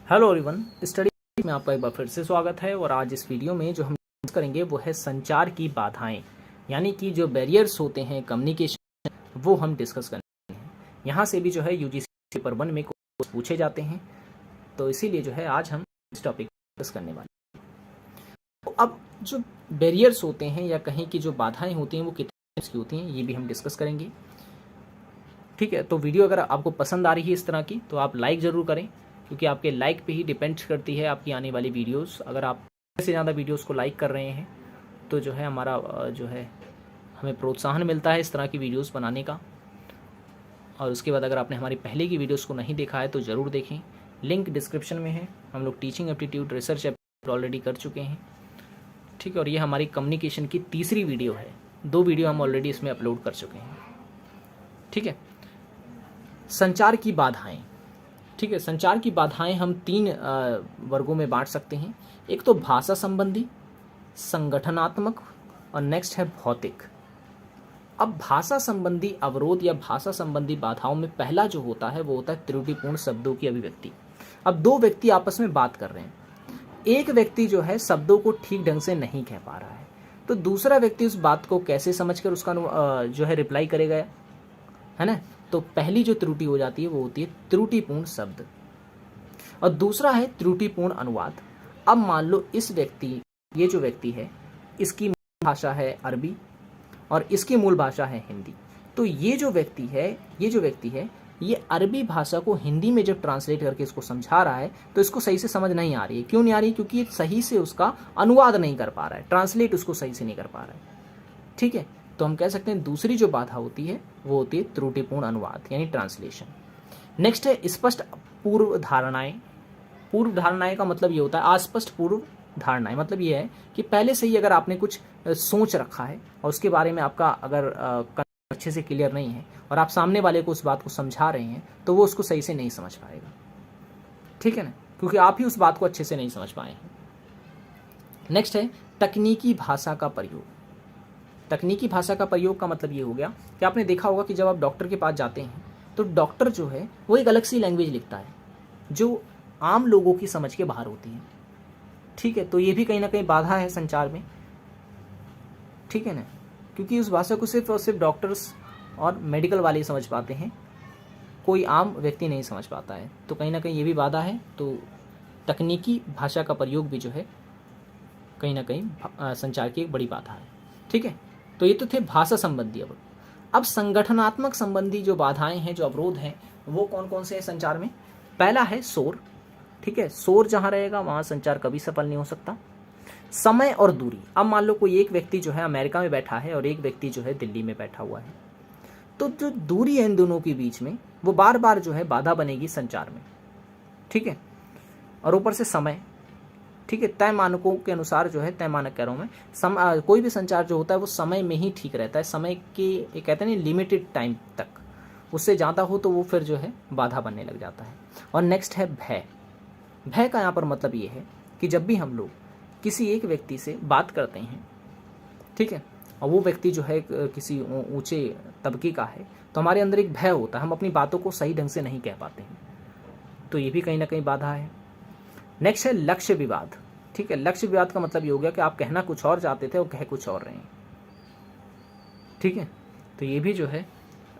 Hello everyone, study में आपका एक बार फिर से स्वागत है। और आज इस वीडियो में जो हम डिस्कस करेंगे वो है संचार की बाधाएं, यानी कि जो बैरियर्स होते हैं कम्युनिकेशन, वो हम डिस्कस करेंगे। यहाँ से भी जो है यूजीसी पेपर 1 में क्वेश्चन पूछे जाते हैं, तो इसीलिए जो है आज हम इस टॉपिक को डिस्कस करने वाले हैं। तो अब जो बैरियर्स होते हैं या कहें कि जो बाधाएँ होती हैं वो कितने टाइप्स की होती हैं, ये भी हम डिस्कस करेंगे। ठीक है, तो वीडियो अगर आपको पसंद आ रही है इस तरह की तो आप लाइक ज़रूर करें, क्योंकि आपके लाइक पे ही डिपेंड करती है आपकी आने वाली वीडियोस। अगर आप से ज़्यादा वीडियोस को लाइक कर रहे हैं तो जो है हमारा जो है हमें प्रोत्साहन मिलता है इस तरह की वीडियोस बनाने का। और उसके बाद अगर आपने हमारी पहले की वीडियोस को नहीं देखा है तो ज़रूर देखें, लिंक डिस्क्रिप्शन में है। हम लोग teaching aptitude research aptitude already कर चुके हैं। ठीक है, और ये हमारी कम्युनिकेशन की तीसरी वीडियो है। 2 वीडियो हम ऑलरेडी इसमें अपलोड कर चुके हैं। ठीक है, संचार की बाधाएं। ठीक है, संचार की बाधाएं हम 3 वर्गों में बांट सकते हैं। एक तो भाषा संबंधी, संगठनात्मक और नेक्स्ट है भौतिक। अब भाषा संबंधी अवरोध या भाषा संबंधी बाधाओं में पहला जो होता है वो होता है त्रुटिपूर्ण शब्दों की अभिव्यक्ति। अब 2 व्यक्ति आपस में बात कर रहे हैं, एक व्यक्ति जो है शब्दों को ठीक ढंग से नहीं कह पा रहा है, तो दूसरा व्यक्ति उस बात को कैसे समझकर उसका जो है रिप्लाई करेगा, है ना। तो पहली जो त्रुटि हो जाती है वो होती है त्रुटिपूर्ण शब्द, और दूसरा है त्रुटिपूर्ण अनुवाद। अब मान लो ये जो व्यक्ति है, इसकी मूल भाषा है अरबी और इसकी मूल भाषा है हिंदी। तो ये जो व्यक्ति है ये अरबी भाषा को हिंदी में जब ट्रांसलेट करके इसको समझा रहा है तो इसको सही से समझ नहीं आ रही है। क्यों नहीं आ रही है? क्योंकि ये सही से उसका अनुवाद नहीं कर पा रहा है, ट्रांसलेट उसको सही से नहीं कर पा रहा है। ठीक है, तो हम कह सकते हैं दूसरी जो बाधा होती है वो होती है त्रुटिपूर्ण अनुवाद यानी ट्रांसलेशन। नेक्स्ट है स्पष्ट पूर्व धारणाएं। पूर्व धारणाएं का मतलब ये होता है अस्पष्ट पूर्व धारणाएं, मतलब ये है कि पहले से ही अगर आपने कुछ सोच रखा है और उसके बारे में आपका अगर अच्छे से क्लियर नहीं है और आप सामने वाले को उस बात को समझा रहे हैं तो वो उसको सही से नहीं समझ पाएगा। ठीक है ना, क्योंकि आप ही उस बात को अच्छे से नहीं समझ पाए हैं। नेक्स्ट है तकनीकी भाषा का प्रयोग। तकनीकी भाषा का प्रयोग का मतलब ये हो गया कि आपने देखा होगा कि जब आप डॉक्टर के पास जाते हैं तो डॉक्टर जो है वो एक अलग सी लैंग्वेज लिखता है जो आम लोगों की समझ के बाहर होती है। ठीक है, तो ये भी कहीं ना कहीं बाधा है संचार में। ठीक है ना, क्योंकि उस भाषा को सिर्फ और सिर्फ डॉक्टर्स और मेडिकल वाले ही समझ पाते हैं, कोई आम व्यक्ति नहीं समझ पाता है, तो कहीं ना कहीं ये भी बाधा है। तो तकनीकी भाषा का प्रयोग भी जो है कहीं ना कहीं संचार की एक बड़ी बाधा है। ठीक है, तो ये तो थे भाषा संबंधी अवरोध। अब संगठनात्मक संबंधी जो बाधाएं हैं, जो अवरोध हैं, वो कौन कौन से हैं संचार में? पहला है शोर। ठीक है, शोर जहां रहेगा वहां संचार कभी सफल नहीं हो सकता। समय और दूरी। अब मान लो कोई एक व्यक्ति जो है अमेरिका में बैठा है और एक व्यक्ति जो है दिल्ली में बैठा हुआ है, तो जो दूरी है इन दोनों के बीच में वो बार बार जो है बाधा बनेगी संचार में। ठीक है, और ऊपर से समय। ठीक है, तय मानकों के अनुसार जो है, तय मानक कह रहा हूँ मैं, कोई भी संचार जो होता है वो समय में ही ठीक रहता है, समय के ये कहते हैं लिमिटेड टाइम तक, उससे ज़्यादा हो तो वो फिर जो है बाधा बनने लग जाता है। और नेक्स्ट है भय। भय का यहाँ पर मतलब ये है कि जब भी हम लोग किसी एक व्यक्ति से बात करते हैं, ठीक है, और वो व्यक्ति जो है किसी ऊंचे तबके का है, तो हमारे अंदर एक भय होता है, हम अपनी बातों को सही ढंग से नहीं कह पाते हैं, तो ये भी कहीं ना कहीं बाधा है। नेक्स्ट है लक्ष्य विवाद। ठीक है, लक्ष्य विवाद का मतलब ये हो गया कि आप कहना कुछ और चाहते थे और कह कुछ और रहे हैं। ठीक है, तो ये भी जो है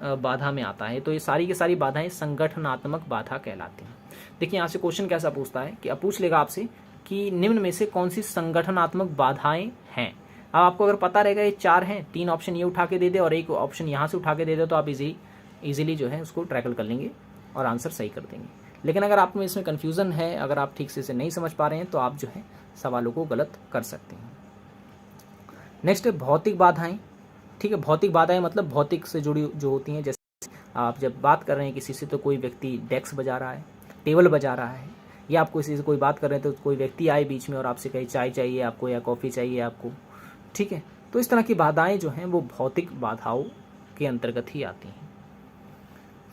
बाधा में आता है। तो ये सारी की सारी बाधाएं संगठनात्मक बाधा कहलाती हैं। देखिए यहाँ से क्वेश्चन कैसा पूछता है कि अब पूछ लेगा आपसे कि निम्न में से कौन सी संगठनात्मक बाधाएं हैं। अब आपको अगर पता रहेगा ये 4 हैं, 3 ऑप्शन ये उठा के दे दे और एक ऑप्शन यहाँ से उठा के दे दे, तो आप इजीली जो है उसको ट्रैकल कर लेंगे और आंसर सही कर देंगे। लेकिन अगर आप में इसमें कन्फ्यूज़न है, अगर आप ठीक से इसे नहीं समझ पा रहे हैं, तो आप जो है सवालों को गलत कर सकते हैं। नेक्स्ट है भौतिक बाधाएं। ठीक है, भौतिक बाधाएं मतलब भौतिक से जुड़ी जो होती हैं, जैसे आप जब बात कर रहे हैं किसी से तो कोई व्यक्ति डेस्क बजा रहा है, टेबल बजा रहा है, या आप किसी से कोई बात कर रहे हैं तो कोई व्यक्ति आए बीच में और आपसे कहे चाय चाहिए आपको या कॉफ़ी चाहिए आपको। ठीक है, तो इस तरह की बाधाएं जो हैं वो भौतिक बाधाओं के अंतर्गत ही आती हैं।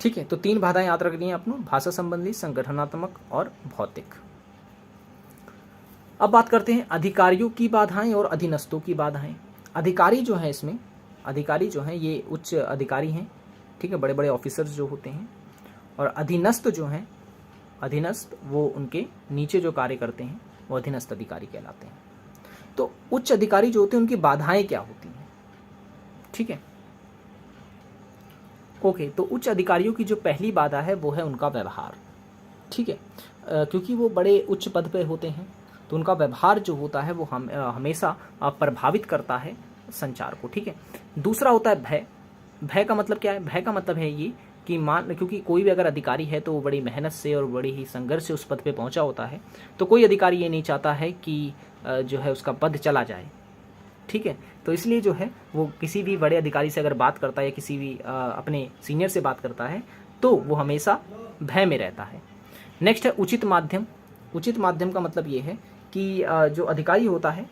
ठीक है, तो 3 बाधाएं याद रखनी है आपको, भाषा संबंधी, संगठनात्मक और भौतिक। अब बात करते हैं अधिकारियों की बाधाएं और अधीनस्थों की बाधाएं। अधिकारी जो है इसमें, अधिकारी जो हैं ये उच्च अधिकारी हैं, ठीक है, बड़े बड़े ऑफिसर्स जो होते हैं, और अधीनस्थ जो हैं अधीनस्थ वो उनके नीचे जो कार्य करते हैं वो अधीनस्थ अधिकारी कहलाते हैं। तो उच्च अधिकारी जो होते हैं उनकी बाधाएं क्या होती हैं, ठीक है। ओके, तो उच्च अधिकारियों की जो पहली बाधा है वो है उनका व्यवहार, ठीक है। क्योंकि वो बड़े उच्च पद पे होते हैं तो उनका व्यवहार जो होता है वो हमेशा प्रभावित करता है संचार को, ठीक है। दूसरा होता है भय। भय का मतलब क्या है? भय का मतलब है ये कि क्योंकि कोई भी अगर अधिकारी है तो वो बड़ी मेहनत से और बड़ी ही संघर्ष से उस पद पे पहुंचा होता है, तो कोई अधिकारी ये नहीं चाहता है कि जो है उसका पद चला जाए, ठीक है। तो इसलिए जो है वो किसी भी बड़े अधिकारी से अगर बात करता है या किसी भी अपने सीनियर से बात करता है तो वो हमेशा भय में रहता है। नेक्स्ट है उचित माध्यम। उचित माध्यम का मतलब ये है कि जो अधिकारी होता है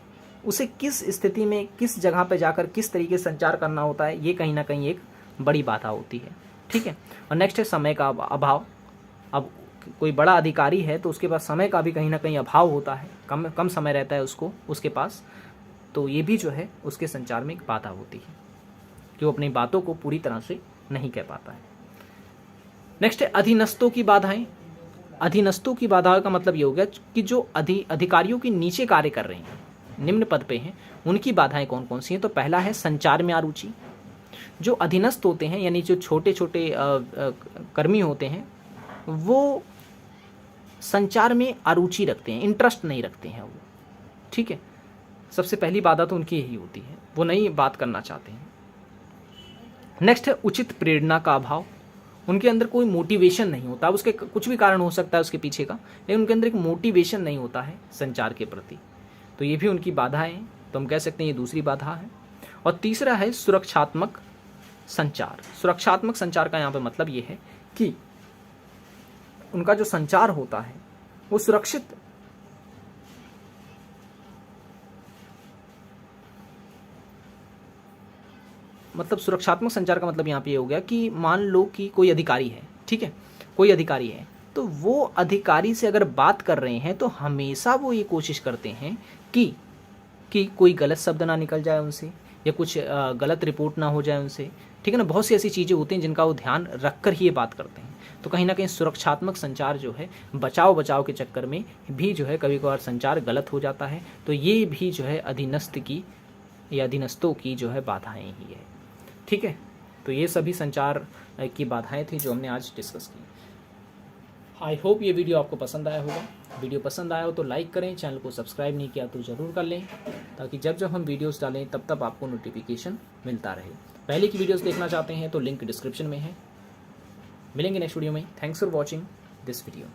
उसे किस स्थिति में किस जगह पे जाकर किस तरीके से संचार करना होता है, ये कहीं ना कहीं एक बड़ी बाधा होती है, ठीक है। और नेक्स्ट है समय का अभाव। अब कोई बड़ा अधिकारी है तो उसके पास समय का भी कहीं ना कहीं अभाव होता है, कम समय रहता है उसके पास, तो ये भी जो है उसके संचार में एक बाधा होती है कि वो अपनी बातों को पूरी तरह से नहीं कह पाता है। नेक्स्ट है अधीनस्थों की बाधाएं। अधीनस्थों की बाधा का मतलब ये हो गया कि जो अधिकारियों के नीचे कार्य कर रहे हैं, निम्न पद पे हैं, उनकी बाधाएं कौन कौन सी हैं। तो पहला है संचार में अरुचि। जो अधीनस्थ होते हैं यानी जो छोटे छोटे कर्मी होते हैं वो संचार में अरुचि रखते हैं, इंटरेस्ट नहीं रखते हैं वो, ठीक है। सबसे पहली बाधा तो उनकी यही होती है, वो नहीं बात करना चाहते हैं। नेक्स्ट है उचित प्रेरणा का अभाव। उनके अंदर कोई मोटिवेशन नहीं होता। उसके कुछ भी कारण हो सकता है उसके पीछे का, लेकिन उनके अंदर एक मोटिवेशन नहीं होता है संचार के प्रति, तो ये भी उनकी बाधा है। तो हम कह सकते हैं ये दूसरी बाधा है। और तीसरा है सुरक्षात्मक संचार। सुरक्षात्मक संचार का यहाँ पे मतलब ये है कि उनका जो संचार होता है वो सुरक्षित मतलब सुरक्षात्मक संचार का मतलब यहाँ पे ये हो गया कि मान लो कि कोई अधिकारी है, ठीक है, कोई अधिकारी है तो वो अधिकारी से अगर बात कर रहे हैं तो हमेशा वो ये कोशिश करते हैं कि कोई गलत शब्द ना निकल जाए उनसे या कुछ गलत रिपोर्ट ना हो जाए उनसे, ठीक है ना। बहुत सी ऐसी चीज़ें होती हैं जिनका वो ध्यान रख कर ही ये बात करते हैं। तो कहीं ना कहीं सुरक्षात्मक संचार जो है बचाव के चक्कर में भी जो है कभी कभार संचार गलत हो जाता है। तो ये भी जो है अधीनस्थ की या अधीनस्थों की जो है बाधाएं ही है, ठीक है। तो ये सभी संचार की बाधाएं थी जो हमने आज डिस्कस की। आई होप ये वीडियो आपको पसंद आया होगा। वीडियो पसंद आया हो तो लाइक करें, चैनल को सब्सक्राइब नहीं किया तो ज़रूर कर लें, ताकि जब हम वीडियोस डालें तब आपको नोटिफिकेशन मिलता रहे। पहले की वीडियोस देखना चाहते हैं तो लिंक डिस्क्रिप्शन में है। मिलेंगे नेक्स्ट वीडियो में। Thanks for watching this video.